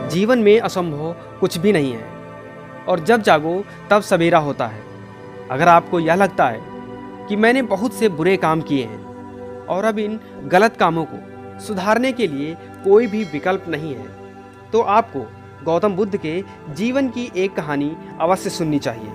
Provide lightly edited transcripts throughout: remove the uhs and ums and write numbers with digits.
जीवन में असंभव कुछ भी नहीं है और जब जागो तब सवेरा होता है। अगर आपको यह लगता है कि मैंने बहुत से बुरे काम किए हैं और अब इन गलत कामों को सुधारने के लिए कोई भी विकल्प नहीं है, तो आपको गौतम बुद्ध के जीवन की एक कहानी अवश्य सुननी चाहिए।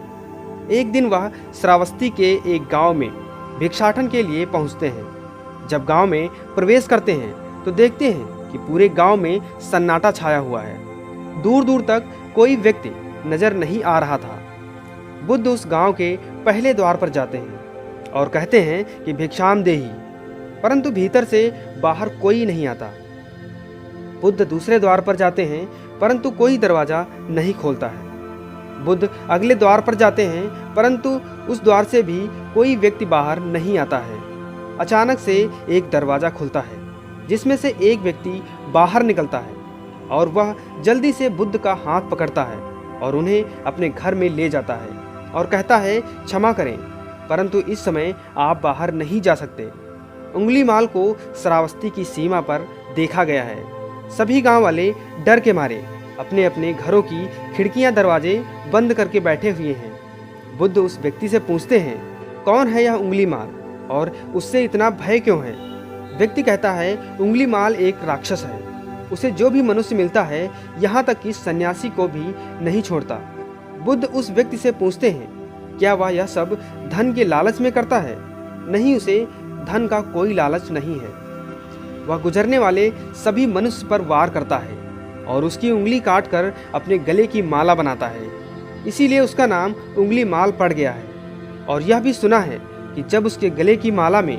एक दिन वह श्रावस्ती के एक गांव में भिक्षाटन के लिए पहुंचते हैं। जब गांव में प्रवेश करते हैं तो देखते हैं कि पूरे गांव में सन्नाटा छाया हुआ है। दूर दूर तक कोई व्यक्ति नजर नहीं आ रहा था। बुद्ध उस गांव के पहले द्वार पर जाते हैं और कहते हैं कि भिक्षाम देहि, परंतु भीतर से बाहर कोई नहीं आता। बुद्ध दूसरे द्वार पर जाते हैं परंतु कोई दरवाजा नहीं खोलता है। बुद्ध अगले द्वार पर जाते हैं परंतु उस द्वार से भी कोई व्यक्ति बाहर नहीं आता है। अचानक से एक दरवाजा खुलता है जिसमें से एक व्यक्ति बाहर निकलता है और वह जल्दी से बुद्ध का हाथ पकड़ता है और उन्हें अपने घर में ले जाता है और कहता है, क्षमा करें परंतु इस समय आप बाहर नहीं जा सकते। उंगलीमाल को श्रावस्ती की सीमा पर देखा गया है। सभी गांव वाले डर के मारे अपने अपने घरों की खिड़कियां दरवाजे बंद करके बैठे हुए हैं। बुद्ध उस व्यक्ति से पूछते हैं, कौन है यह उंगलीमाल और उससे इतना भय क्यों है? व्यक्ति कहता है, उंगलीमाल एक राक्षस है। उसे जो भी मनुष्य मिलता है, यहाँ तक कि सन्यासी को भी नहीं छोड़ता। बुद्ध उस व्यक्ति से पूछते हैं, क्या वह यह सब धन के लालच में करता है? नहीं, उसे धन का कोई लालच नहीं है। वह गुजरने वाले सभी मनुष्य पर वार करता है और उसकी उंगली काट कर अपने गले की माला बनाता है। इसीलिए उसका नाम उंगलीमाल पड़ गया है। और यह भी सुना है कि जब उसके गले की माला में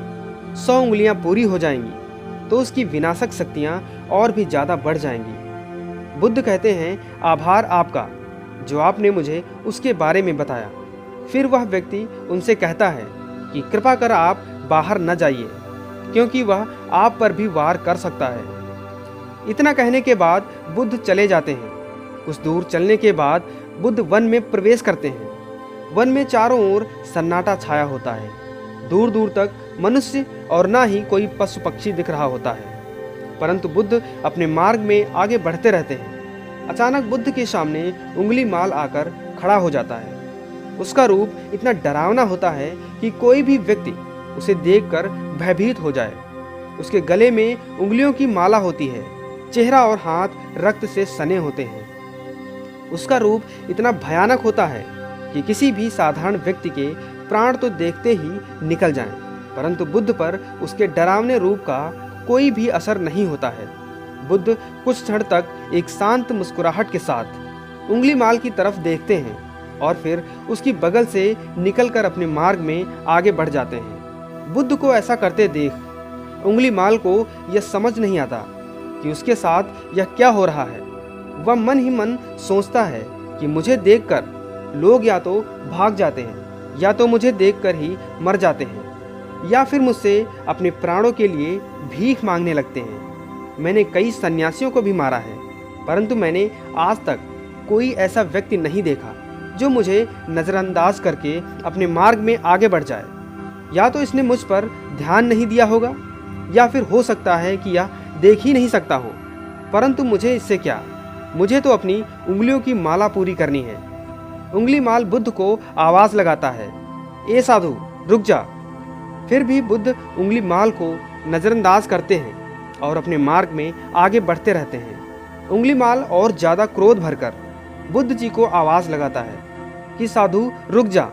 100 उंगलियां पूरी हो जाएंगी तो उसकी विनाशक शक्तियां और भी ज़्यादा बढ़ जाएंगी। बुद्ध कहते हैं, आभार आपका जो आपने मुझे उसके बारे में बताया। फिर वह व्यक्ति उनसे कहता है कि कृपा कर आप बाहर न जाइए क्योंकि वह आप पर भी वार कर सकता है। इतना कहने के बाद बुद्ध चले जाते हैं। कुछ दूर चलने के बाद बुद्ध वन में प्रवेश करते हैं। वन में चारों ओर सन्नाटा छाया होता है। दूर दूर तक मनुष्य और ना ही कोई पशु पक्षी दिख रहा होता है, परंतु बुद्ध अपने मार्ग में आगे बढ़ते रहते हैं। अचानक बुद्ध के सामने उंगलीमाल आकर खड़ा हो जाता है। उसका रूप इतना डरावना होता है कि कोई भी व्यक्ति उसे देखकर भयभीत हो जाए। उसके गले में उंगलियों की माला होती है। चेहरा और हाथ रक्त से सने होते हैं। उसका रूप इतना भयानक होता है कि किसी भी साधारण व्यक्ति के प्राण तो देखते ही निकल जाएं, परंतु बुद्ध पर उसके डरावने रूप का कोई भी असर नहीं होता है। बुद्ध कुछ क्षण तक एक शांत मुस्कुराहट के साथ उंगलीमाल की तरफ देखते हैं और फिर उसकी बगल से निकलकर अपने मार्ग में आगे बढ़ जाते हैं। बुद्ध को ऐसा करते देख उंगलीमाल को यह समझ नहीं आता कि उसके साथ यह क्या हो रहा है। वह मन ही मन सोचता है कि मुझे देखकर लोग या तो भाग जाते हैं या तो मुझे देखकर ही मर जाते हैं या फिर मुझसे अपने प्राणों के लिए भीख मांगने लगते हैं। मैंने कई सन्यासियों को भी मारा है, परंतु मैंने आज तक कोई ऐसा व्यक्ति नहीं देखा जो मुझे नज़रअंदाज करके अपने मार्ग में आगे बढ़ जाए। या तो इसने मुझ पर ध्यान नहीं दिया होगा या फिर हो सकता है कि यह देख ही नहीं सकता हो, परंतु मुझे इससे क्या, मुझे तो अपनी उंगलियों की माला पूरी करनी है। उंगलीमाल बुद्ध को आवाज़ लगाता है, ए साधु रुक जा। फिर भी बुद्ध उंगलीमाल को नज़रअंदाज करते हैं और अपने मार्ग में आगे बढ़ते रहते हैं। उंगलीमाल और ज़्यादा क्रोध भरकर बुद्ध जी को आवाज़ लगाता है कि साधु रुक जा।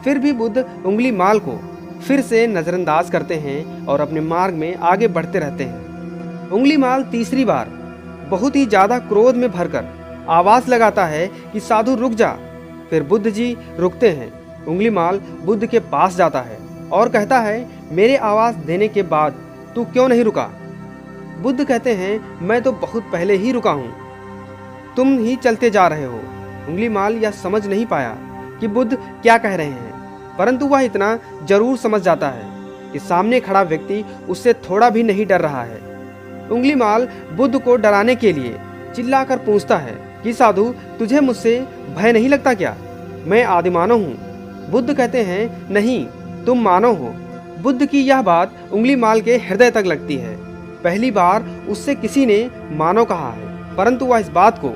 फिर भी बुद्ध उंगलीमाल को फिर से नज़रअंदाज करते हैं और अपने मार्ग में आगे बढ़ते रहते हैं। उंगलीमाल तीसरी बार बहुत ही ज़्यादा क्रोध में भरकर आवाज़ लगाता है कि साधु रुक जा। फिर बुद्ध जी रुकते हैं। उंगलीमाल बुद्ध के पास जाता है और कहता है, मेरे आवाज़ देने के बाद तू क्यों नहीं रुका? बुद्ध कहते हैं, मैं तो बहुत पहले ही रुका हूँ, तुम ही चलते जा रहे हो। उंगलीमाल यह समझ नहीं पाया कि बुद्ध क्या कह रहे हैं, परंतु वह इतना जरूर समझ जाता है कि सामने खड़ा व्यक्ति उससे थोड़ा भी नहीं डर रहा है। उंगलीमाल बुद्ध को डराने के लिए चिल्लाकर पूछता है कि साधु तुझे मुझसे भय नहीं लगता क्या? मैं आदिमानव हूँ। बुद्ध कहते हैं, नहीं तुम मानव हो। बुद्ध की यह बात उंगलीमाल के हृदय तक लगती है। पहली बार उससे किसी ने मानव कहा है। परंतु वह इस बात को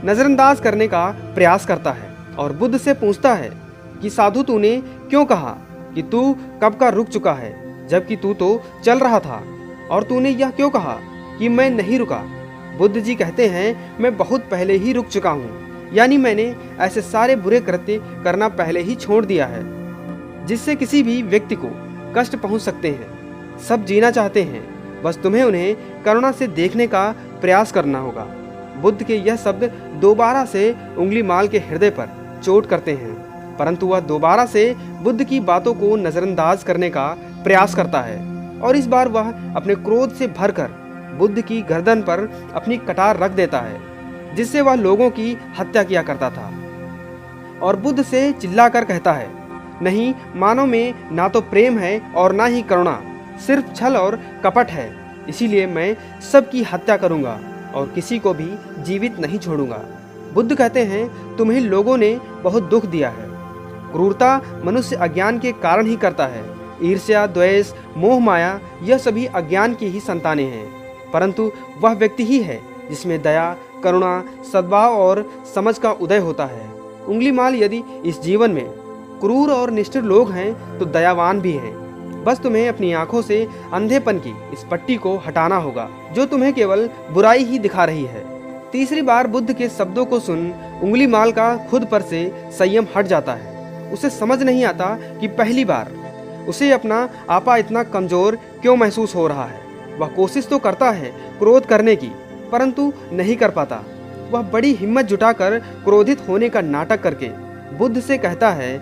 नज़रअंदाज करने का प्रयास करता है और बुद्ध से पूछता है कि साधु तूने क्यों कहा कि तू कब का रुक चुका है, जबकि तू तो चल रहा था, और तूने यह क्यों कहा कि मैं नहीं रुका। बुद्ध जी कहते हैं मैं बहुत पहले ही रुक चुका हूँ, यानी मैंने ऐसे सारे बुरे कृत्य करना पहले ही छोड़ दिया है जिससे किसी भी व्यक्ति को कष्ट पहुँच सकते हैं। सब जीना चाहते हैं, बस तुम्हें उन्हें करुणा से देखने का प्रयास करना होगा। बुद्ध के यह शब्द दोबारा से उंगलीमाल के हृदय पर चोट करते हैं, परंतु वह दोबारा से बुद्ध की बातों को नज़रअंदाज करने का प्रयास करता है और इस बार वह अपने क्रोध से भरकर बुद्ध की गर्दन पर अपनी कटार रख देता है, जिससे वह लोगों की हत्या किया करता था। और बुद्ध से चिल्लाकर कहता है, नहीं, मानव में ना तो प्रेम है और ना ही करुणा, सिर्फ छल और कपट है। इसीलिए मैं सबकी हत्या करूंगा और किसी को भी जीवित नहीं छोड़ूंगा। बुद्ध कहते हैं तुम्हें लोगों ने बहुत दुख दिया है। क्रूरता मनुष्य अज्ञान के कारण ही करता है। ईर्ष्या, द्वेष, मोह, माया, यह सभी अज्ञान की ही संतानें हैं, परंतु वह व्यक्ति ही है जिसमें दया, करुणा, सद्भाव और समझ का उदय होता है। उंगलीमाल यदि इस जीवन में क्रूर और निष्ठुर लोग हैं तो दयावान भी हैं। बस तुम्हें अपनी आंखों से अंधेपन की इस पट्टी को हटाना होगा जो तुम्हें केवल बुराई ही दिखा रही है। तीसरी बार बुद्ध के शब्दों को सुन उंगलीमाल का खुद पर से संयम हट जाता है। उसे समझ नहीं आता कि पहली बार उसे अपना आपा इतना कमजोर क्यों महसूस हो रहा है। वह कोशिश तो करता है क्रोध करने की, परंतु नहीं कर पाता। वह बड़ी हिम्मत जुटाकर क्रोधित होने का नाटक करके बुद्ध से कहता है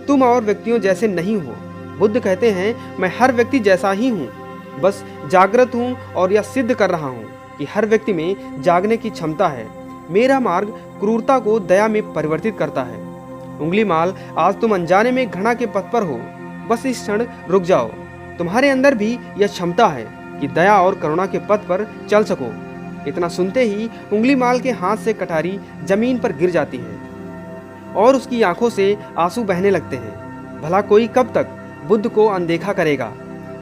तुम और व्यक्तियों जैसे नहीं हो। बुद्ध कहते हैं मैं हर व्यक्ति जैसा ही हूँ, बस जागृत हूँ और यह सिद्ध कर रहा हूँ कि हर व्यक्ति में जागने की क्षमता है। मेरा मार्ग क्रूरता को दया में परिवर्तित करता है। उंगलीमाल, आज तुम अनजाने में घृणा के पथ पर हो, बस इस क्षण रुक जाओ। तुम्हारे अंदर भी यह क्षमता है कि दया और करुणा के पथ पर चल सको। इतना सुनते ही उंगलीमाल के हाथ से कटारी जमीन पर गिर जाती है और उसकी आंखों से आंसू बहने लगते हैं। भला कोई कब तक बुद्ध को अनदेखा करेगा।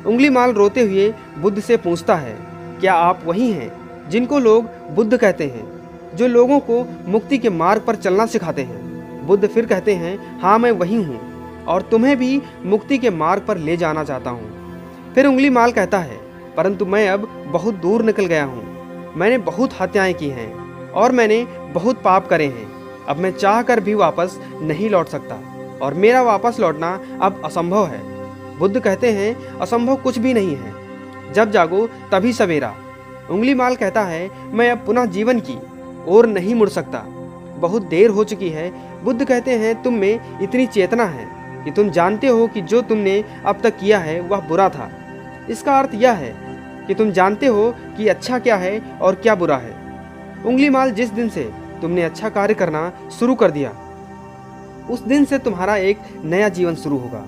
उंगलीमाल रोते हुए बुद्ध से पूछता है, क्या आप वही हैं जिनको लोग बुद्ध कहते हैं, जो लोगों को मुक्ति के मार्ग पर चलना सिखाते हैं? बुद्ध फिर कहते हैं, हाँ मैं वही हूँ और तुम्हें भी मुक्ति के मार्ग पर ले जाना चाहता हूँ। फिर उंगलीमाल कहता है, परंतु मैं अब बहुत दूर निकल गया हूँ। मैंने बहुत हत्याएं की हैं और मैंने बहुत पाप करे हैं। अब मैं चाह कर भी वापस नहीं लौट सकता और मेरा वापस लौटना अब असंभव है। बुद्ध कहते हैं, असंभव कुछ भी नहीं है, जब जागो तभी सवेरा। उंगलीमाल कहता है, मैं अब पुनः जीवन की ओर नहीं मुड़ सकता, बहुत देर हो चुकी है। बुद्ध कहते हैं, तुम में इतनी चेतना है कि तुम जानते हो कि जो तुमने अब तक किया है वह बुरा था। इसका अर्थ यह है कि तुम जानते हो कि अच्छा क्या है और क्या बुरा है। उंगलीमाल, जिस दिन से तुमने अच्छा कार्य करना शुरू कर दिया उस दिन से तुम्हारा एक नया जीवन शुरू होगा।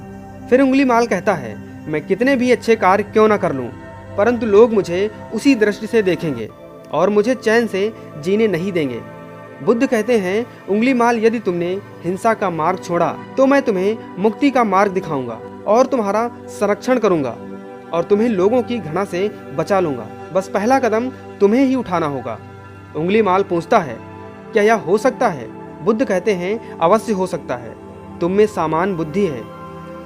फिर उंगलीमाल कहता है, मैं कितने भी अच्छे कार्य क्यों ना कर लूं, परंतु लोग मुझे उसी दृष्टि से देखेंगे और मुझे चैन से जीने नहीं देंगे। बुद्ध कहते हैं, उंगलीमाल, यदि तुमने हिंसा का मार्ग छोड़ा तो मैं तुम्हें मुक्ति का मार्ग दिखाऊंगा और तुम्हारा संरक्षण करूंगा और तुम्हें लोगों की घृणा से बचा लूंगा। बस पहला कदम तुम्हें ही उठाना होगा। उंगलीमाल पूछता है, क्या यह हो सकता है? बुद्ध कहते हैं, अवश्य हो सकता है। तुम में सामान्य बुद्धि है।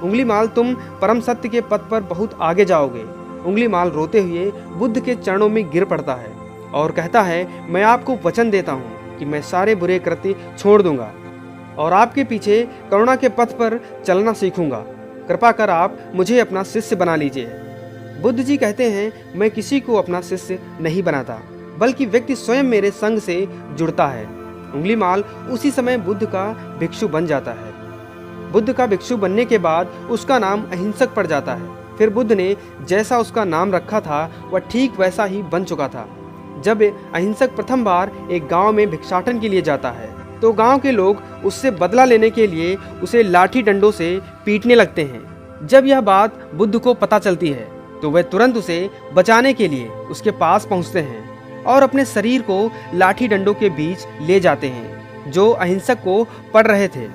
उंगलीमाल, तुम परम सत्य के पथ पर बहुत आगे जाओगे। उंगलीमाल रोते हुए बुद्ध के चरणों में गिर पड़ता है और कहता है, मैं आपको वचन देता हूँ कि मैं सारे बुरे कृत्य छोड़ दूंगा और आपके पीछे करुणा के पथ पर चलना सीखूंगा। कृपा कर आप मुझे अपना शिष्य बना लीजिए। बुद्ध जी कहते हैं, मैं किसी को अपना शिष्य नहीं बनाता, बल्कि व्यक्ति स्वयं मेरे संग से जुड़ता है। उंगलीमाल उसी समय बुद्ध का भिक्षु बन जाता है। बुद्ध का भिक्षु बनने के बाद उसका नाम अहिंसक पड़ जाता है। फिर बुद्ध ने जैसा उसका नाम रखा था वह ठीक वैसा ही बन चुका था। जब अहिंसक प्रथम बार एक गांव में भिक्षाटन के लिए जाता है तो गांव के लोग उससे बदला लेने के लिए उसे लाठी डंडों से पीटने लगते हैं। जब यह बात बुद्ध को पता चलती है तो वे तुरंत उसे बचाने के लिए उसके पास पहुंचते हैं और अपने शरीर को लाठी डंडों के बीच ले जाते हैं जो अहिंसक को पड़ रहे थे।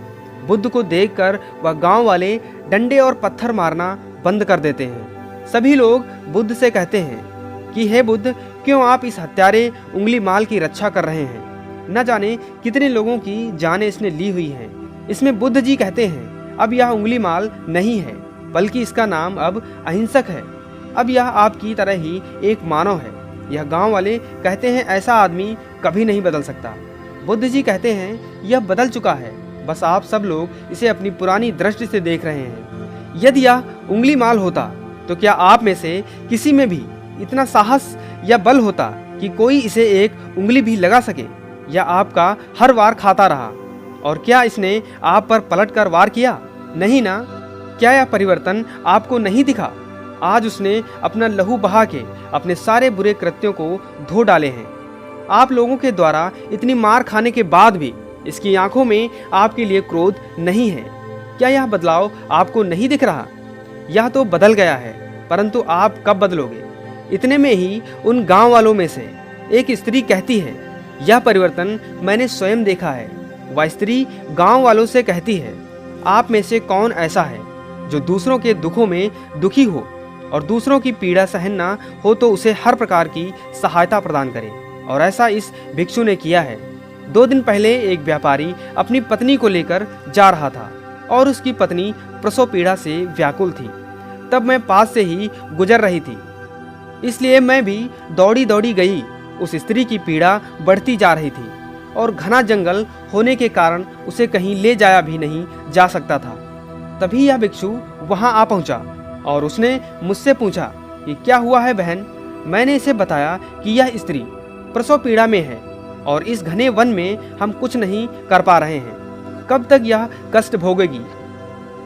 बुद्ध को देखकर वह गांव वाले डंडे और पत्थर मारना बंद कर देते हैं। सभी लोग बुद्ध से कहते हैं कि हे बुद्ध, क्यों आप इस हत्यारे उंगली माल की रक्षा कर रहे हैं? न जाने कितने लोगों की जानें इसने ली हुई हैं। इसमें बुद्ध जी कहते हैं, अब यह उंगली माल नहीं है, बल्कि इसका नाम अब अहिंसक है। अब यह आपकी तरह ही एक मानव है। यह गांव वाले कहते हैं ऐसा आदमी कभी नहीं बदल सकता। बुद्ध जी कहते हैं यह बदल चुका है, बस आप सब लोग इसे अपनी पुरानी दृष्टि से देख रहे हैं। यदि यह उंगली माल होता तो क्या आप में से किसी में भी इतना साहस या बल होता कि कोई इसे एक उंगली भी लगा सके? या आपका हर वार खाता रहा? और क्या इसने आप पर पलटकर वार किया? नहीं ना। क्या यह परिवर्तन आपको नहीं दिखा? आज उसने अपना लहू बहा के अपने सारे बुरे कृत्यों को धो डाले हैं। आप लोगों के द्वारा इतनी मार खाने के बाद भी इसकी आंखों में आपके लिए क्रोध नहीं है। क्या यह बदलाव आपको नहीं दिख रहा? यह तो बदल गया है, परंतु आप कब बदलोगे? इतने में ही उन गांव वालों में से एक स्त्री कहती है, यह परिवर्तन मैंने स्वयं देखा है। वह स्त्री गांव वालों से कहती है, आप में से कौन ऐसा है जो दूसरों के दुखों में दुखी हो और दूसरों की पीड़ा सहन ना हो तो उसे हर प्रकार की सहायता प्रदान करे? और ऐसा इस भिक्षु ने किया है। 2 दिन पहले एक व्यापारी अपनी पत्नी को लेकर जा रहा था और उसकी पत्नी प्रसव पीड़ा से व्याकुल थी। तब मैं पास से ही गुजर रही थी, इसलिए मैं भी दौड़ी दौड़ी गई। उस स्त्री की पीड़ा बढ़ती जा रही थी और घना जंगल होने के कारण उसे कहीं ले जाया भी नहीं जा सकता था। तभी यह भिक्षु वहां आ पहुंचा और उसने मुझसे पूछा कि क्या हुआ है बहन? मैंने इसे बताया कि यह स्त्री प्रसव पीड़ा में है और इस घने वन में हम कुछ नहीं कर पा रहे हैं। कब तक यह कष्ट भोगेगी?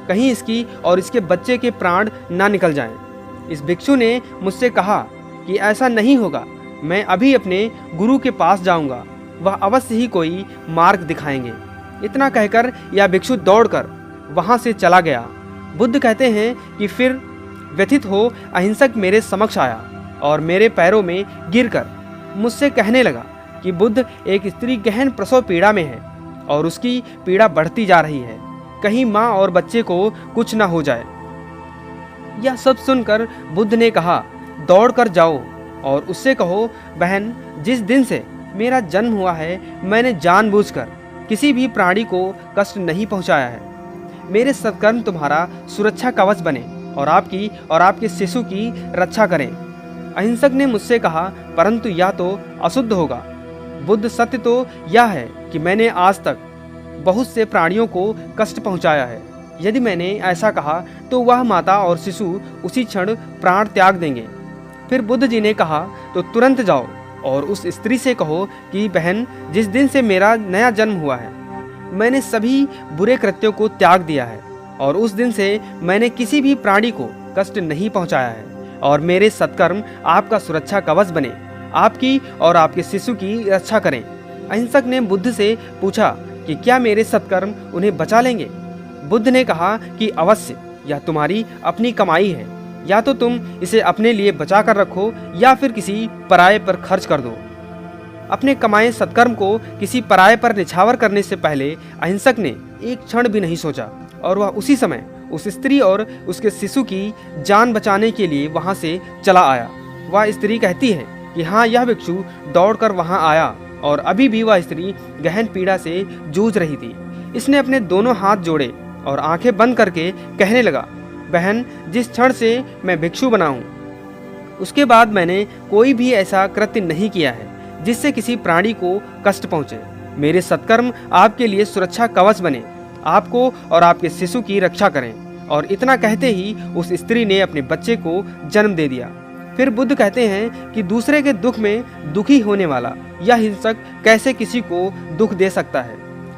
कहीं इसकी और इसके बच्चे के प्राण ना निकल जाएं। इस भिक्षु ने मुझसे कहा कि ऐसा नहीं होगा, मैं अभी अपने गुरु के पास जाऊंगा, वह अवश्य ही कोई मार्ग दिखाएंगे। इतना कहकर यह भिक्षु दौड़कर वहां से चला गया। बुद्ध कहते हैं कि फिर व्यथित हो अहिंसक मेरे समक्ष आया और मेरे पैरों में गिरकर मुझसे कहने लगा कि बुद्ध, एक स्त्री गहन प्रसव पीड़ा में है और उसकी पीड़ा बढ़ती जा रही है, कहीं माँ और बच्चे को कुछ ना हो जाए। यह सब सुनकर बुद्ध ने कहा, दौड़कर जाओ और उससे कहो, बहन, जिस दिन से मेरा जन्म हुआ है मैंने जानबूझकर किसी भी प्राणी को कष्ट नहीं पहुंचाया है। मेरे सत्कर्म तुम्हारा सुरक्षा कवच बने और आपकी और आपके शिशु की रक्षा करें। अहिंसक ने मुझसे कहा, परंतु यह तो अशुद्ध होगा। बुद्ध, सत्य तो यह है कि मैंने आज तक बहुत से प्राणियों को कष्ट पहुंचाया है। यदि मैंने ऐसा कहा तो वह माता और शिशु उसी क्षण प्राण त्याग देंगे। फिर बुद्ध जी ने कहा, तो तुरंत जाओ और उस स्त्री से कहो कि बहन, जिस दिन से मेरा नया जन्म हुआ है मैंने सभी बुरे कृत्यों को त्याग दिया है और उस दिन से मैंने किसी भी प्राणी को कष्ट नहीं पहुंचाया है और मेरे सत्कर्म आपका सुरक्षा कवच बने, आपकी और आपके शिशु की रक्षा करें। अहिंसक ने बुद्ध से पूछा कि क्या मेरे सत्कर्म उन्हें बचा लेंगे? बुद्ध ने कहा कि अवश्य, यह तुम्हारी अपनी कमाई है, या तो तुम इसे अपने लिए बचा कर रखो या फिर किसी पराये पर खर्च कर दो। अपने कमाए सत्कर्म को किसी पराये पर निछावर करने से पहले अहिंसक ने एक क्षण भी नहीं सोचा और वह उसी समय उस स्त्री और उसके शिशु की जान बचाने के लिए वहां से चला आया। वह स्त्री कहती है कि हाँ, यह भिक्षु दौड़कर वहां आया और अभी भी वह स्त्री गहन पीड़ा से जूझ रही थी। इसने अपने दोनों हाथ जोड़े और आंखें बंद करके कहने लगा, बहन, जिस क्षण से मैं भिक्षु बना हूँ उसके बाद मैंने कोई भी ऐसा कृत्य नहीं किया है जिससे किसी प्राणी को कष्ट पहुँचे। मेरे सत्कर्म आपके लिए सुरक्षा कवच बने, आपको और आपके शिशु की रक्षा करें। और इतना कहते ही उस स्त्री ने अपने बच्चे को जन्म दे दिया। फिर बुद्ध कहते हैं कि दूसरे के दुख में दुखी होने वाला यह हिंसक कैसे किसी को दुख दे सकता है?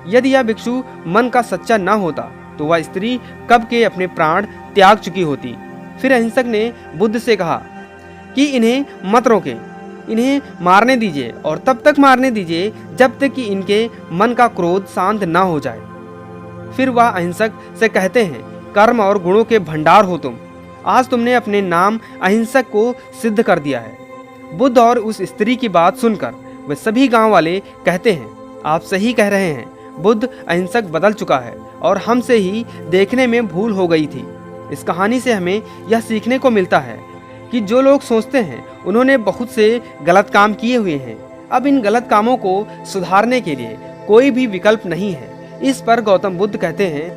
यदि यह भिक्षु मन का सच्चा न होता तो वह स्त्री कब के अपने प्राण त्याग चुकी होती। फिर अहिंसक ने बुद्ध से कहा कि इन्हें मत रोकें, इन्हें मारने दीजिए और तब तक मारने दीजिए जब तक कि इनके मन का क्रोध शांत ना हो जाए। फिर वह अहिंसक से कहते हैं, कर्म और गुणों के भंडार हो तुम, आज तुमने अपने नाम अहिंसक को सिद्ध कर दिया है। बुद्ध और उस स्त्री की बात सुनकर वे सभी गांव वाले कहते हैं, आप सही कह रहे हैं, बुद्ध अहिंसक बदल चुका है और हमसे ही देखने में भूल हो गई थी। इस कहानी से हमें यह सीखने को मिलता है कि जो लोग सोचते हैं उन्होंने बहुत से गलत काम किए हुए हैं, अब इन गलत कामों को सुधारने के लिए कोई भी विकल्प नहीं है। इस पर गौतम बुद्ध कहते हैं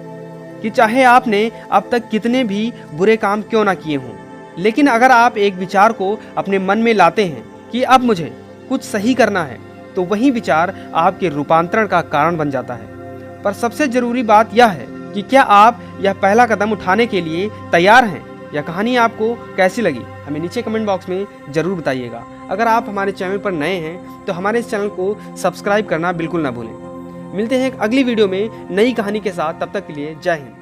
कि चाहे आपने अब तक कितने भी बुरे काम क्यों ना किए हों, लेकिन अगर आप एक विचार को अपने मन में लाते हैं कि अब मुझे कुछ सही करना है, तो वही विचार आपके रूपांतरण का कारण बन जाता है। पर सबसे जरूरी बात यह है कि क्या आप यह पहला कदम उठाने के लिए तैयार हैं। यह कहानी आपको कैसी लगी हमें नीचे कमेंट बॉक्स में ज़रूर बताइएगा। अगर आप हमारे चैनल पर नए हैं तो हमारे इस चैनल को सब्सक्राइब करना बिल्कुल ना भूलें। मिलते हैं एक अगली वीडियो में नई कहानी के साथ, तब तक के लिए जय हिंद।